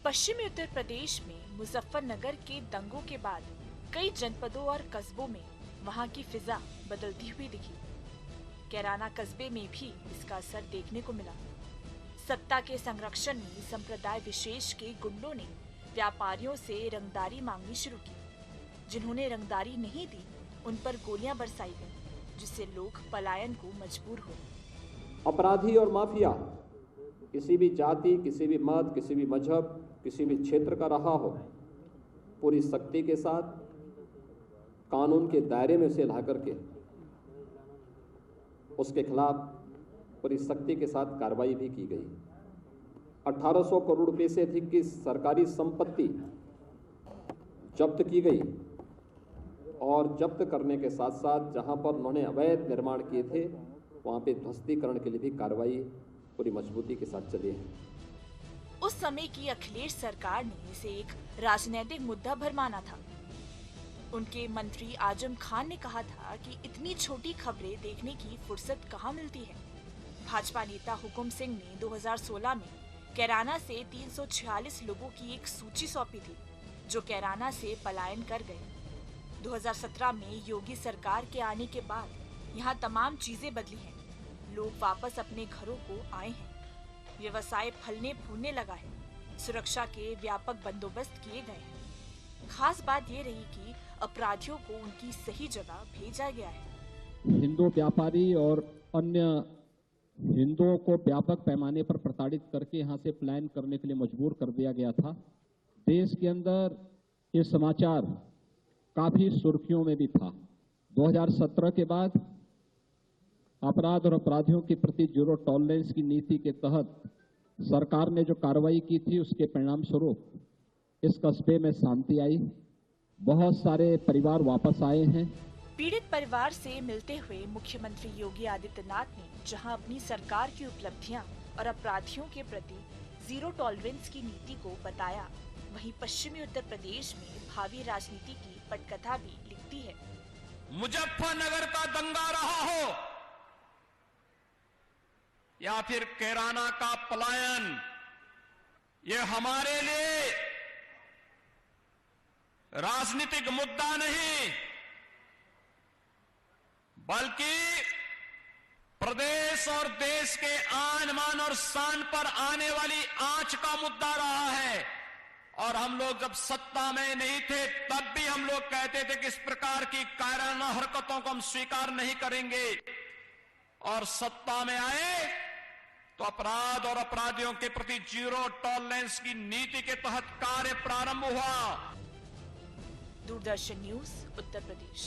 पश्चिमी उत्तर प्रदेश में मुजफ्फरनगर के दंगों के बाद कई जनपदों और कस्बों में वहां की फिजा बदलती हुई दिखी। कैराना कस्बे में भी इसका असर देखने को मिला। सत्ता के संरक्षण में संप्रदाय विशेष के गुंडों ने व्यापारियों से रंगदारी मांगनी शुरू की। जिन्होंने रंगदारी नहीं दी उन पर गोलियां बरसाई गईं, जिससे लोग पलायन को मजबूर हुए। अपराधी और माफिया किसी भी जाति, किसी भी मत, किसी भी मजहब, किसी भी क्षेत्र का रहा हो, पूरी सख्ती के साथ कानून के दायरे में उसे ला करके उसके खिलाफ पूरी सख्ती के साथ कार्रवाई भी की गई। 1800 करोड़ रुपए से अधिक की सरकारी संपत्ति जब्त की गई और जब्त करने के साथ साथ जहां पर उन्होंने अवैध निर्माण किए थे वहां पे ध्वस्तीकरण के लिए भी कार्रवाई पूरी मजबूती के साथ चली है। उस समय की अखिलेश सरकार ने इसे एक राजनीतिक मुद्दा भर माना था। उनके मंत्री आजम खान ने कहा था कि इतनी छोटी खबरें देखने की फुर्सत कहाँ मिलती है। भाजपा नेता हुकुम सिंह ने 2016 में कैराना से 346 लोगों की एक सूची सौंपी थी, जो कैराना से पलायन कर गए। 2017 में योगी सरकार के आने के बाद यहाँ तमाम चीजें बदली हैं। लोग वापस अपने घरों को आए हैं। व्यवसाय फलने फूलने लगा है। सुरक्षा के व्यापक बंदोबस्त किए गए हैं। खास बात ये रही कि अपराधियों को उनकी सही जगह भेजा गया है। हिंदू व्यापारी और अन्य हिंदुओं को व्यापक पैमाने पर प्रताड़ित करके यहां से पलायन करने के लिए मजबूर कर दिया गया था। देश के अंदर ये समाचार काफी सुर्खियों में भी था। 2017 के बाद अपराध और अपराधियों के प्रति जीरो टॉलरेंस की नीति के तहत सरकार ने जो कार्रवाई की थी, उसके परिणाम स्वरूप इस कस्बे में शांति आई। बहुत सारे परिवार वापस आए हैं। पीड़ित परिवार से मिलते हुए मुख्यमंत्री योगी आदित्यनाथ ने जहां अपनी सरकार की उपलब्धियां और अपराधियों के प्रति जीरो टॉलरेंस की नीति को बताया, वहीं पश्चिमी उत्तर प्रदेश में भावी राजनीति की पटकथा भी लिखती है। मुजफ्फरनगर का दंगा रहा हो या फिर कैराना का पलायन, ये हमारे लिए राजनीतिक मुद्दा नहीं, बल्कि प्रदेश और देश के आन मान और शान पर आने वाली आंच का मुद्दा रहा है। और हम लोग जब सत्ता में नहीं थे तब भी हम लोग कहते थे कि इस प्रकार की कायराना हरकतों को हम स्वीकार नहीं करेंगे। और सत्ता में आए तो अपराध और अपराधियों के प्रति जीरो टॉलरेंस की नीति के तहत कार्य प्रारंभ हुआ। दूरदर्शन न्यूज, उत्तर प्रदेश।